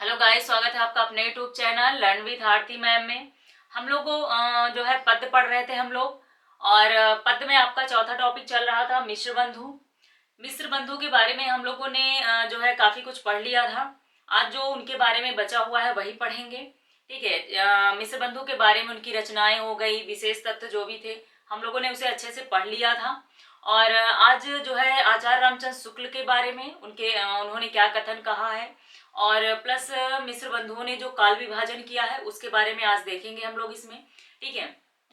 Hello guys, स्वागत है आपका अपने YouTube channel learn with Aarti ma'am में। हम लोग जो है पद्य पढ़ रहे थे हम लोग। और पद्य में आपका चौथा टॉपिक चल रहा था मिश्र बंधु। मिस्र बंधु के बारे में हम लोगों ने जो है काफी कुछ पढ़ लिया था। आज जो उनके बारे में बचा हुआ है वही पढ़ेंगे। ठीक है। मिस्र बंधु के बारे में उनकी रचनाएं हो गई, विशेष तत्व जो भी थे हम लोगों ने उसे अच्छे से पढ़ लिया था। और आज जो है आचार्य रामचंद्र शुक्ल के बारे में उन्होंने क्या कथन कहा है, और प्लस मिस्र बंधुओं ने जो काल विभाजन किया है उसके बारे में आज देखेंगे हम लोग इसमें। ठीक है,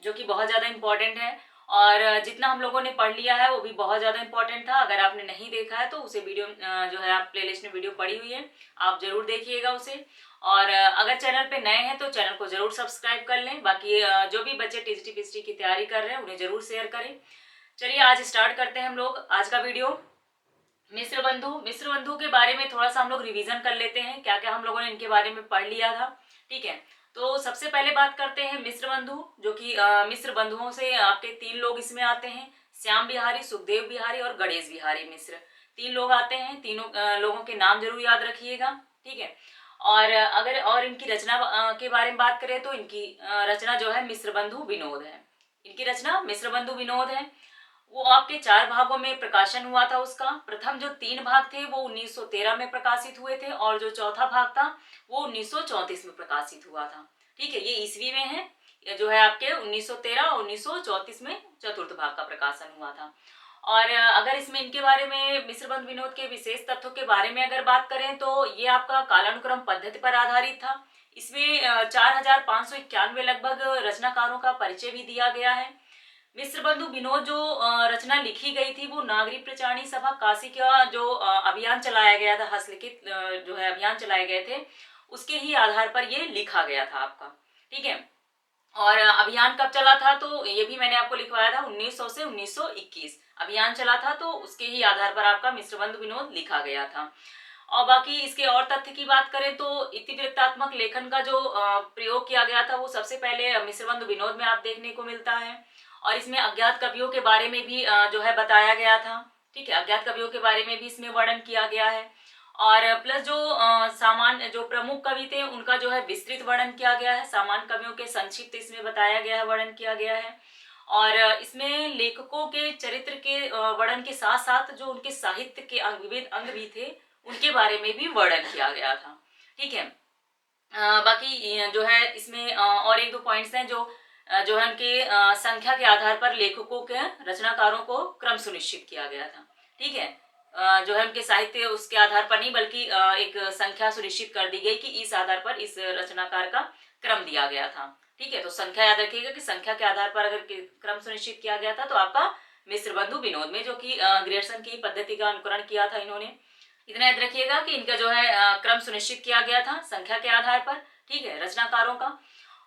जो कि बहुत ज्यादा इंपॉर्टेंट है। और जितना हम लोगों ने पढ़ लिया है वो भी बहुत ज्यादा इंपॉर्टेंट था। अगर आपने नहीं देखा है तो उसे वीडियो जो है आप प्लेलिस्ट में वीडियो पड़ी हुई है, आप जरूर देखिएगा उसे। और अगर चैनल पे नए हैं तो चैनल को जरूर सब्सक्राइब कर लें। बाकी जो भी बच्चे टीजीटी पीजीटी की तैयारी कर रहे हैं उन्हें जरूर शेयर करें। चलिए आज स्टार्ट करते हैं हम लोग आज का वीडियो। मिस्र बंधु के बारे में थोड़ा सा हम लोग रिवीजन कर लेते हैं, क्या क्या हम लोगों ने इनके बारे में पढ़ लिया था। ठीक है, तो सबसे पहले बात करते हैं मिस्र बंधु, जो कि मिस्र बंधुओं से आपके तीन लोग इसमें आते हैं। श्याम बिहारी, सुखदेव बिहारी और गणेश बिहारी मिश्र, तीन लोग आते हैं। तीनों लोगों के नाम जरूर याद रखिएगा। ठीक है। और अगर और इनकी रचना के बारे में बात करें तो इनकी रचना जो है मिस्र बंधु विनोद है। इनकी रचना मिस्र बंधु विनोद है। वो आपके चार भागों में प्रकाशन हुआ था उसका। प्रथम जो तीन भाग थे वो 1913 में प्रकाशित हुए थे, और जो चौथा भाग था वो 1934 में प्रकाशित हुआ था। ठीक है, ये ईस्वी में है। ये जो है आपके 1913 और 1934 में चतुर्थ भाग का प्रकाशन हुआ था। और अगर इसमें इनके बारे में मिश्रबंध विनोद के विशेष तत्वों के बारे में अगर बात करें तो ये आपका कालानुक्रम पद्धति पर आधारित था। इसमें 4591 लगभग रचनाकारों का परिचय भी दिया गया है। मिस्र बंधु विनोद जो रचना लिखी गई थी वो नागरिक प्रचारणी सभा काशी का जो अभियान चलाया गया था, हस्तलिखित जो है अभियान चलाए गए थे, उसके ही आधार पर ये लिखा गया था आपका। ठीक है। और अभियान कब चला था तो ये भी मैंने आपको लिखवाया था, 1900 से 1921 अभियान चला था, तो उसके ही आधार पर आपका मिस्र बंधु विनोद लिखा गया था। और बाकी इसके और तथ्य की बात करें तो इतिवृत्तात्मक लेखन का जो प्रयोग किया गया था वो सबसे पहले मिस्र बंधु विनोद में आप देखने को मिलता है। और इसमें अज्ञात कवियों के बारे में भी जो है बताया गया था। ठीक है, अज्ञात कवियों के बारे में भी इसमें वर्णन किया गया है। और प्लस जो सामान्य जो प्रमुख कवि थे उनका जो है विस्तृत वर्णन किया गया है। सामान्य कवियों के संक्षिप्त इसमें बताया गया है, वर्णन किया गया है। और इसमें लेखकों के चरित्र के वर्णन के साथ साथ जो उनके साहित्य के विविध अंग भी थे उनके बारे में भी वर्णन किया गया था। ठीक है। बाकी जो है इसमें और एक दो पॉइंट्स हैं जो है उनके संख्या के आधार पर लेखकों के रचनाकारों को क्रम सुनिश्चित किया गया था। ठीक है। जो है उनके साहित्य उसके आधार पर नहीं बल्कि एक संख्या सुनिश्चित कर दी गई कि इस आधार पर इस रचनाकार का क्रम दिया गया था। ठीक है, तो संख्या याद रखिएगा कि संख्या के आधार पर अगर क्रम सुनिश्चित किया गया था तो आपका मिस्र बंधु विनोद में, जो कि ग्रियर्सन की पद्धति का अनुकरण किया था इन्होंने। इतना याद रखिएगा कि इनका जो है क्रम सुनिश्चित किया गया था संख्या के आधार पर। ठीक है, रचनाकारों का।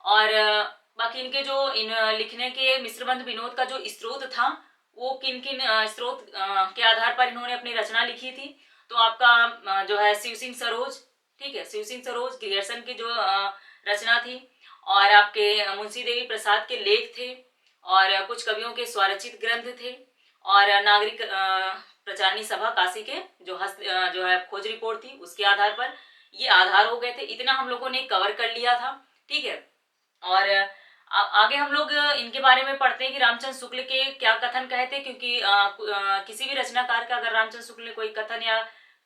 और बाकी इनके जो इन लिखने के मिश्रबंध विनोद का जो स्रोत था वो किन किन स्रोत के आधार पर इन्होंने अपनी रचना लिखी थी, तो आपका जो है शिव सिंह सरोज। ठीक है, शिव सिंह सरोज ग्रियर्सन की जो रचना थी, और आपके मुंशी देवी प्रसाद के लेख थे, और कुछ कवियों के स्वरचित ग्रंथ थे, और नागरिक प्रचारणी सभा काशी के जो है खोज रिपोर्ट थी उसके आधार पर ये आधार हो गए थे। इतना हम लोगों ने कवर कर लिया था। ठीक है। और आगे हम लोग इनके बारे में पढ़ते हैं कि रामचंद्र शुक्ल के क्या कथन कहे थे, क्योंकि किसी भी रचनाकार का अगर रामचंद्र शुक्ल ने कोई कथन या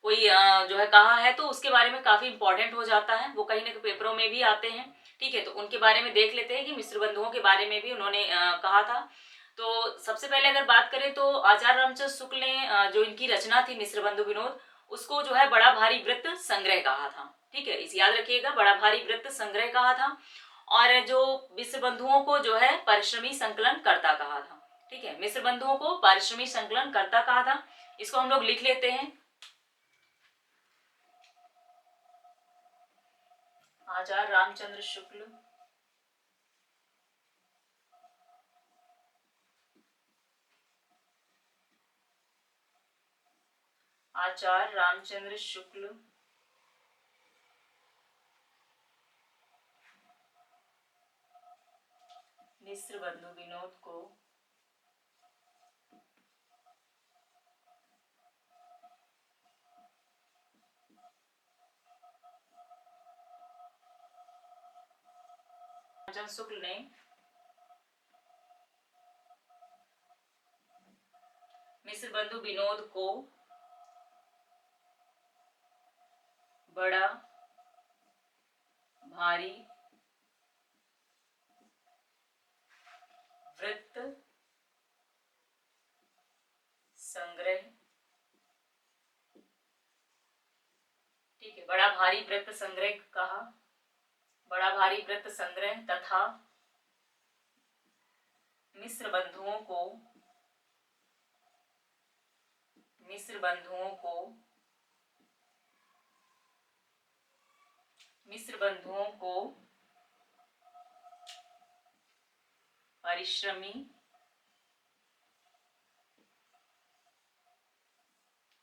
कोई जो है कहा है तो उसके बारे में काफी इंपॉर्टेंट हो जाता है, वो कहीं ना कहीं पेपरों में भी आते हैं। ठीक है, तो उनके बारे में देख लेते हैं कि मिश्र बंधुओं के बारे में भी उन्होंने कहा था। तो सबसे पहले अगर बात करें तो आचार्य रामचंद्र शुक्ल ने जो इनकी रचना थी मिश्र बंधु विनोद, उसको जो है बड़ा भारी वृत्त संग्रह कहा था। ठीक है, इस याद रखिएगा, बड़ा भारी वृत्त संग्रह कहा था। और जो मिश्र बंधुओं को जो है परिश्रमी संकलन कर्ता कहा था। ठीक है, मिश्र बंधुओं को परिश्रमी संकलन कर्ता कहा था। इसको हम लोग लिख लेते हैं, आचार्य रामचंद्र शुक्ल आचार्य रामचंद्र शुक्ल मिश्र बंधु विनोद को रामचंद्र शुक्ल ने मिश्र बंधु विनोद को बड़ा भारी वृत्त संग्रह, ठीक है, बड़ा भारी वृत्त संग्रह कहा, बड़ा भारी वृत्त संग्रह तथा मिश्र बंधुओं को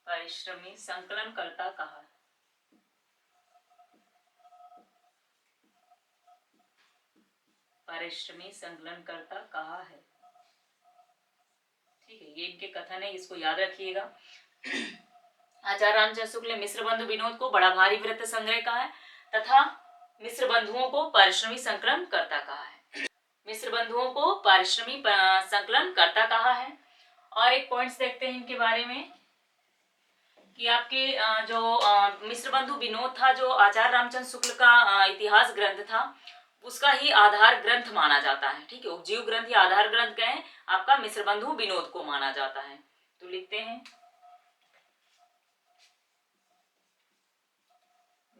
परिश्रमी संकलनकर्ता कहा। परिश्रमी संकलनकर्ता कहा है। ठीक है, ये इनके कथन है, इसको याद रखिएगा। आचार्य रामचंद्र शुक्ल ने मिश्र बंधु विनोद को बड़ा भारी वृत्त संग्रह कहा है तथा मिश्र बंधुओं को परिश्रमी संकलनकर्ता कहा है। मिश्र बंधुओं को परिश्रमी संकलनकर्ता कहा है। और एक पॉइंट्स देखते हैं इनके बारे में कि आपके जो मिश्र बंधु विनोद था, जो आचार्य रामचंद्र शुक्ल का इतिहास ग्रंथ था, उसका ही आधार ग्रंथ माना जाता है। ठीक है, उपजीव ग्रंथ या आधार ग्रंथ कहें, आपका मिश्र बंधु विनोद को माना जाता है। तो लिखते हैं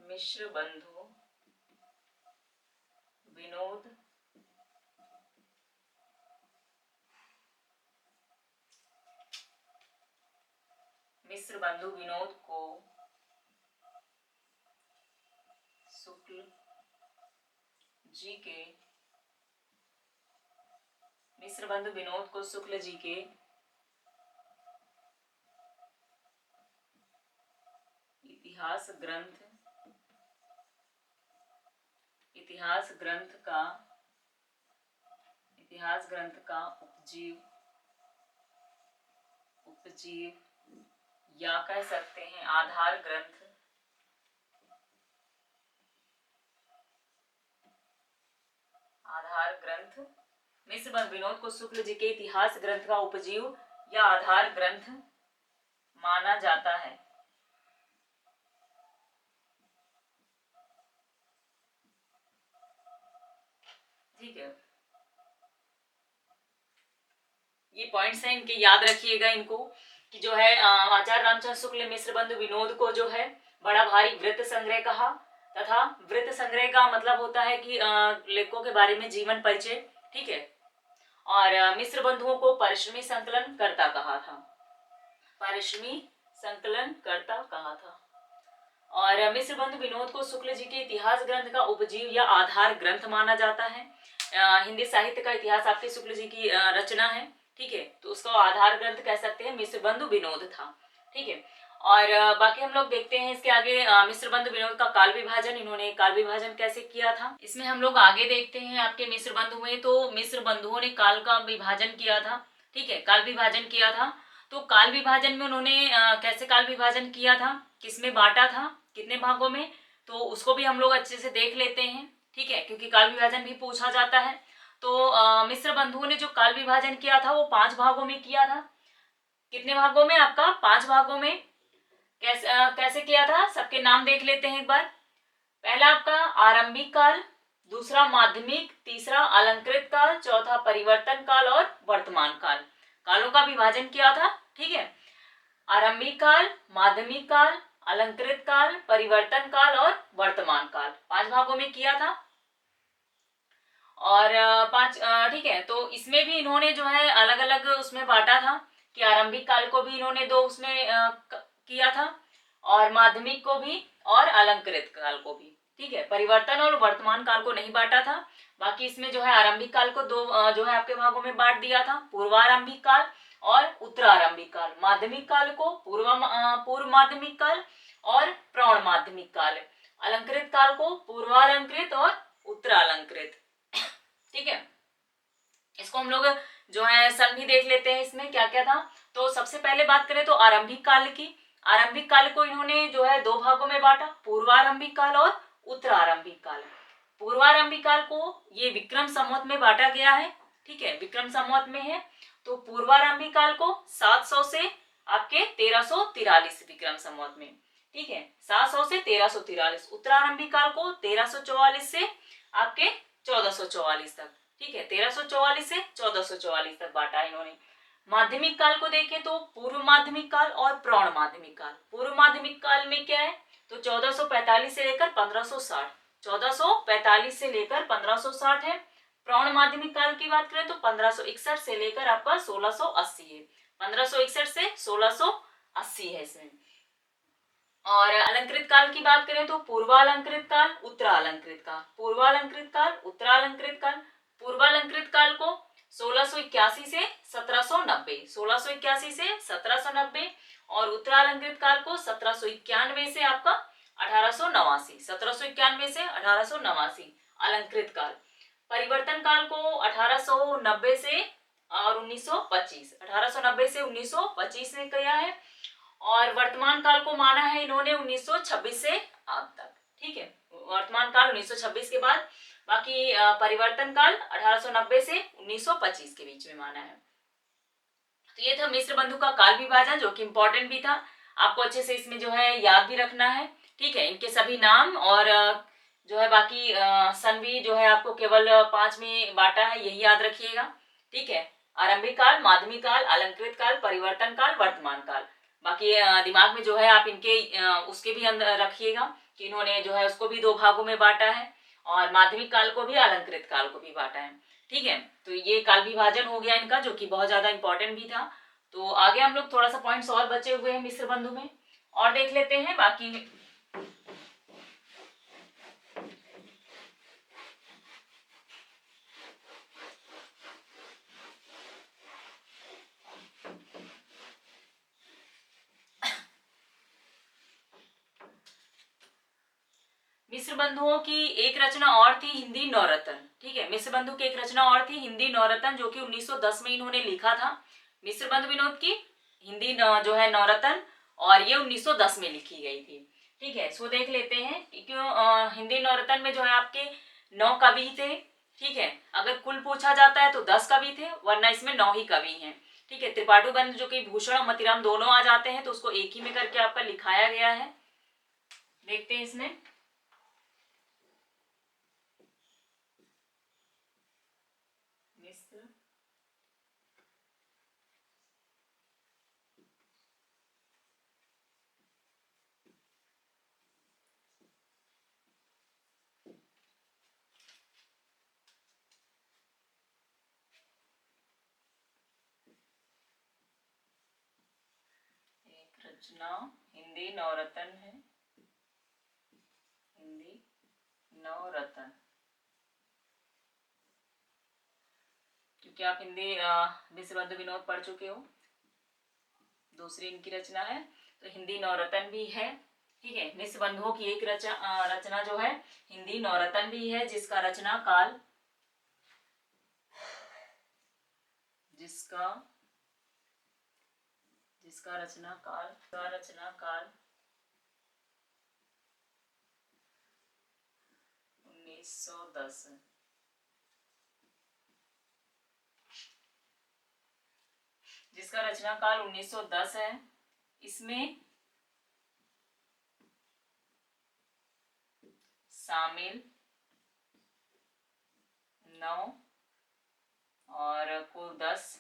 मिश्र बंधु विनोद को शुक्ल जी के इतिहास ग्रंथ का उपजीव या कह सकते हैं आधार ग्रंथ मिश्र बंधु विनोद को शुक्ल जी के इतिहास ग्रंथ का उपजीव या आधार ग्रंथ माना जाता है। ठीक है, ये पॉइंट्स हैं इनके, याद रखिएगा इनको कि जो है आचार्य रामचंद्र शुक्ल ने मिश्र बंधु विनोद को जो है बड़ा भारी वृत्त संग्रह कहा तथा वृत्त संग्रह का मतलब होता है कि लेखकों के बारे में जीवन परिचय। ठीक है, और मिश्र बंधुओं को परिश्रमी संकलनकर्ता कहा था। और मिश्र बंधु विनोद को शुक्ल जी के इतिहास ग्रंथ का उपजीव या आधार ग्रंथ माना जाता है। हिंदी साहित्य का इतिहास आपके शुक्ल जी की रचना है। ठीक है, तो उसका आधार ग्रंथ कह सकते हैं मिश्र बंधु विनोद था। ठीक है, और बाकी हम लोग देखते हैं इसके आगे मिश्र बंधु विनोद का काल विभाजन, इन्होंने काल विभाजन कैसे किया था, इसमें हम लोग आगे देखते हैं आपके मिश्र बंधु में। तो मिश्र बंधुओं ने काल का विभाजन किया था। ठीक है, काल विभाजन किया था। तो काल विभाजन में उन्होंने कैसे काल विभाजन किया था, किसमें बांटा था, कितने भागों में, तो उसको भी हम लोग अच्छे से देख लेते हैं। ठीक है, क्योंकि काल विभाजन भी पूछा जाता है। तो मिश्र बंधुओं ने जो काल विभाजन किया था वो 5 भागों में किया था। कितने भागों में, आपका 5 भागों में। कैसे किया था, सबके नाम देख लेते हैं एक बार। पहला आपका आरंभिक काल, दूसरा माध्यमिक, तीसरा अलंकृत काल, चौथा परिवर्तन काल और वर्तमान काल। कालों का विभाजन किया था। ठीक है, आरंभिक काल, माध्यमिक काल, अलंकृत काल, परिवर्तन काल और वर्तमान काल, 5 भागों में किया था। और 5, ठीक है, तो इसमें भी इन्होंने जो है अलग अलग उसमें बांटा था कि आरंभिक काल को भी इन्होंने 2 उसमें किया था, और माध्यमिक को भी और अलंकृत काल को भी। ठीक है, परिवर्तन और वर्तमान काल को नहीं बांटा था। बाकी इसमें जो है आरंभिक काल को 2 जो है आपके भागों में बांट दिया था, पूर्वारंभिक काल और उत्तरारंभिक काल। माध्यमिक काल को पूर्व माध्यमिक काल और प्रौढ़ माध्यमिक काल। अलंकृत काल को पूर्वालंकृत और उत्तरालंकृत। ठीक है, इसको हम लोग जो है सब भी देख लेते हैं इसमें क्या क्या था। तो सबसे पहले बात करें तो आरंभिक काल की। आरंभिक काल को इन्होंने जो है 2 भागों में बांटा, पूर्वारंभिक काल और उत्तरारंभिक काल। पूर्वारंभी काल को ये विक्रम संवत में बांटा गया है, ठीक है, विक्रम संवत में है। तो पूर्वारंभी काल को 700 से आपके 1343 विक्रम संवत में, ठीक है, 700 से 1343। उत्तरारंभी काल को 1344 से आपके 1444 तक, ठीक है, 1344 से 1444 तक बांटा इन्होंने। माध्यमिक काल को देखें तो पूर्व माध्यमिक काल और प्रौढ़ माध्यमिक काल। पूर्व माध्यमिक काल में क्या है, तो 1445 से लेकर 1560, 1445 से लेकर 1560 है। प्रौढ़ माध्यमिक काल की बात करें तो 1561 से लेकर आपका 1680 है, 1561 से 1680 है इसमें। और अलंकृत काल की बात करें तो पूर्वालंकृत काल, उत्तरालंकृत काल, पूर्वालंकृत काल, उत्तरालंकृत काल। पूर्वालंकृत काल को 1681 से 1790, 1681 से 1790, और उत्तरालंकृत काल को 1791 से आपका 1889, 1791 से 1889 अलंकृत काल। परिवर्तन काल को 1890 से और 1925, 1890 से 1925 में किया है। और वर्तमान काल को माना है इन्होंने 1926 से अब तक, ठीक है, वर्तमान काल 1926 के बाद, बाकी परिवर्तन काल 1890 से 1925 के बीच में माना है। तो ये था मिस्र बंधु का काल विभाजन, जो कि इंपॉर्टेंट भी था, आपको अच्छे से इसमें जो है याद भी रखना है, ठीक है, इनके सभी नाम और जो है बाकी सन भी जो है आपको केवल 5 में बांटा है, यही याद रखिएगा, ठीक है। आरंभिक काल, माध्यमिक काल, अलंकृत काल, परिवर्तन काल, वर्तमान काल। बाकी दिमाग में जो है आप इनके उसके भी अंदर रखिएगा कि इन्होंने जो है उसको भी 2 भागों में बांटा है, और माध्यमिक काल को भी, अलंकृत काल को भी बांटा है, ठीक है। तो ये काल विभाजन हो गया इनका, जो कि बहुत ज्यादा इंपॉर्टेंट भी था। तो आगे हम लोग थोड़ा सा पॉइंट्स और बचे हुए हैं मिस्र बंधु में, और देख लेते हैं बाकी। मिस्र बंधुओं की एक रचना और थी, हिंदी नवरत्न, ठीक है, मिस्र बंधु की एक रचना और थी, हिंदी नवरत्न, जो कि 1910 में इन्होंने लिखा था। मिस्र बंधु विनोद की हिंदी जो है नवरत्न, और ये 1910 में लिखी गई थी, ठीक है। सो देख लेते हैं कि क्यों हिंदी नवरत्न में जो है आपके 9 कवि थे, ठीक है। अगर कुल पूछा जाता है तो 10 कवि थे, वरना इसमें 9 ही कवि हैं, ठीक है। त्रिपाठी बंधु जो कि भूषण और मतीराम दोनों आ जाते हैं, तो उसको एक ही में करके आपका लिखाया गया है। देखते हैं इसमें, मिस्र एक रचना हिंदी नवरत्न है, हिंदी नवरत्न, क्योंकि आप हिंदी मिस्र बंधु विनोद पढ़ चुके हो, दूसरी इनकी रचना है, तो हिंदी नवरत्न भी है, ठीक है। मिस्र बंधुओं की एक रचना जो है हिंदी नवरत्न भी है, जिसका रचना काल, जिसका रचना काल 1910, जिसका रचना काल 1910 है। इसमें शामिल 9 और कुल 10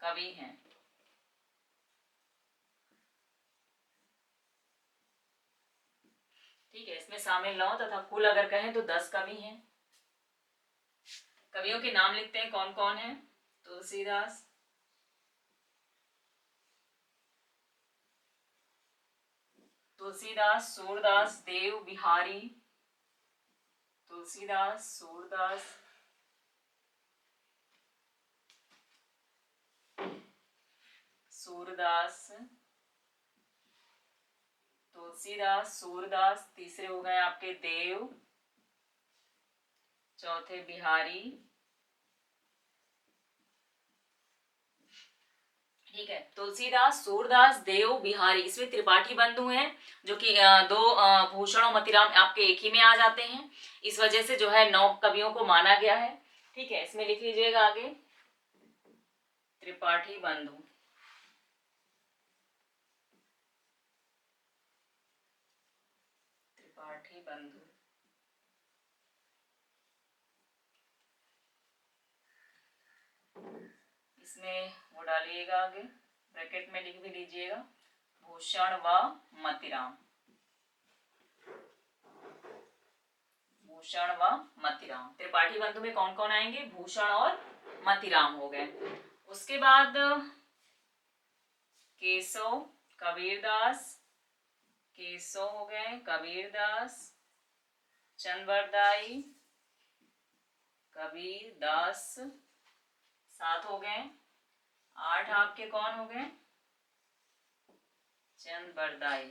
कवि हैं, ठीक है। इसमें शामिल 9 तथा कुल अगर कहें तो 10 कवि हैं। कवियों के नाम लिखते हैं कौन कौन है। तुलसीदास, सूरदास, देव बिहारी, तुलसीदास, सूरदास, तुलसीदास, सूरदास, तीसरे हो गए आपके देव, चौथे बिहारी, ठीक है। तुलसीदास, सूरदास, देव, बिहारी, इसमें त्रिपाठी बंधु हैं, जो कि दो भूषण और मतीराम आपके एक ही में आ जाते हैं। इस वजह से जो है 9 कवियों को माना गया है। ठीक है, इसमें लिख लीजिएगा आगे त्रिपाठी बंधु। त्रिपाठी बंधु, इसमें वो डालिएगा आगे, ब्रैकेट में लिख भी लीजिएगा भूषण व मतीराम। भूषण व मतीराम, त्रिपाठी बंधु में कौन कौन आएंगे? भूषण और मतीराम हो गए। उसके बाद केशव, कबीरदास, केशव हो गए, कबीरदास, चंदबरदाई, कबीरदास, 7 हो गए। 8 आपके कौन हो गए? चंदबरदाई।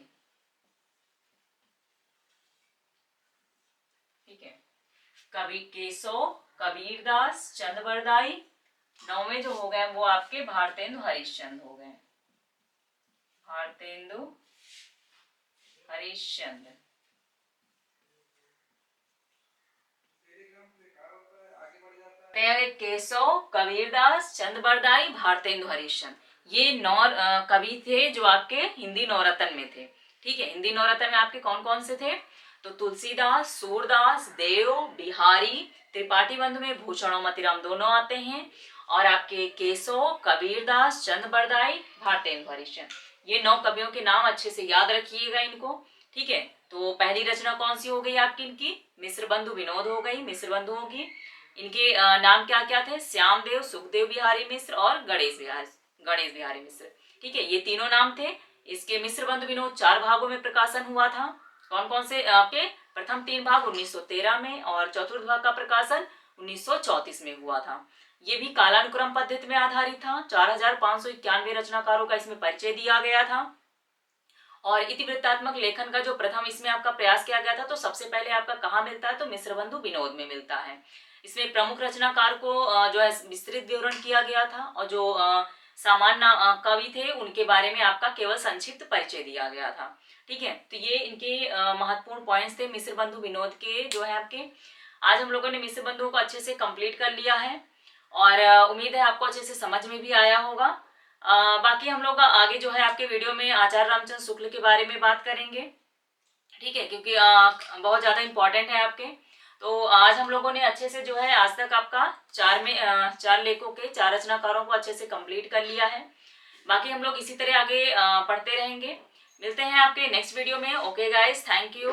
ठीक है, कवि केशव, कबीरदास, चंदबरदाई। 9वें जो हो गए वो आपके भारतेंदु हरिश्चंद्र हो गए। भारतेंदु हरिश्चंद्र। केशव, कबीरदास, चंदबरदाई, भारतेंदु हरिश्चंद्र, ये 9 कवि थे जो आपके हिंदी नवरत्न में थे। ठीक है, हिंदी नवरत्न में आपके कौन कौन से थे? तो तुलसीदास, सूरदास, देव, बिहारी, त्रिपाठी बंधु में भूषण और मतीराम दोनों आते हैं, और आपके केशव, कबीरदास, चंदबरदाई, भारतेंदु हरिश्चंद्र, ये 9 कवियों के नाम अच्छे से याद रखिएगा इनको। ठीक है, तो पहली रचना कौन सी हो गई आपकी? इनकी मिश्र बंधु विनोद हो गई, मिश्र बंधु होगी। इनके नाम क्या क्या थे? श्यामदेव, सुखदेव बिहारी मिश्र और गणेश बिहारी मिश्र। ठीक है, ये तीनों नाम थे। इसके मिश्र बंधु विनोद 4 भागों में प्रकाशन हुआ था। कौन कौन से? आपके प्रथम 3 भाग 1913 में, और चतुर्थ भाग का प्रकाशन 1934 में हुआ था। ये भी कालानुक्रम पद्धति में आधारित था। 4591 रचनाकारों का इसमें परिचय दिया गया था। और इतिवृत्तात्मक लेखन का जो प्रथम इसमें आपका प्रयास किया गया था, तो सबसे पहले आपका कहाँ मिलता है? तो मिश्र बंधु विनोद में मिलता है। इसमें प्रमुख रचनाकार को जो है विस्तृत विवरण किया गया था, और जो सामान्य कवि थे उनके बारे में आपका केवल संक्षिप्त परिचय दिया गया था। ठीक है, तो ये इनके महत्वपूर्ण पॉइंट्स थे मिश्र बंधु विनोद के जो है आपके। आज हम लोगों ने मिश्र बंधुओं को अच्छे से कंप्लीट कर लिया है, और उम्मीद है आपको अच्छे से समझ में भी आया होगा। बाकी हम लोग आगे जो है आपके वीडियो में आचार्य रामचंद्र शुक्ल के बारे में बात करेंगे। ठीक है, क्योंकि बहुत ज्यादा इंपॉर्टेंट है आपके। तो आज हम लोगों ने अच्छे से जो है आज तक आपका 4 लेखों के 4 रचनाकारों को अच्छे से कंप्लीट कर लिया है। बाकी हम लोग इसी तरह आगे पढ़ते रहेंगे। मिलते हैं आपके नेक्स्ट वीडियो में। Okay guys, thank you.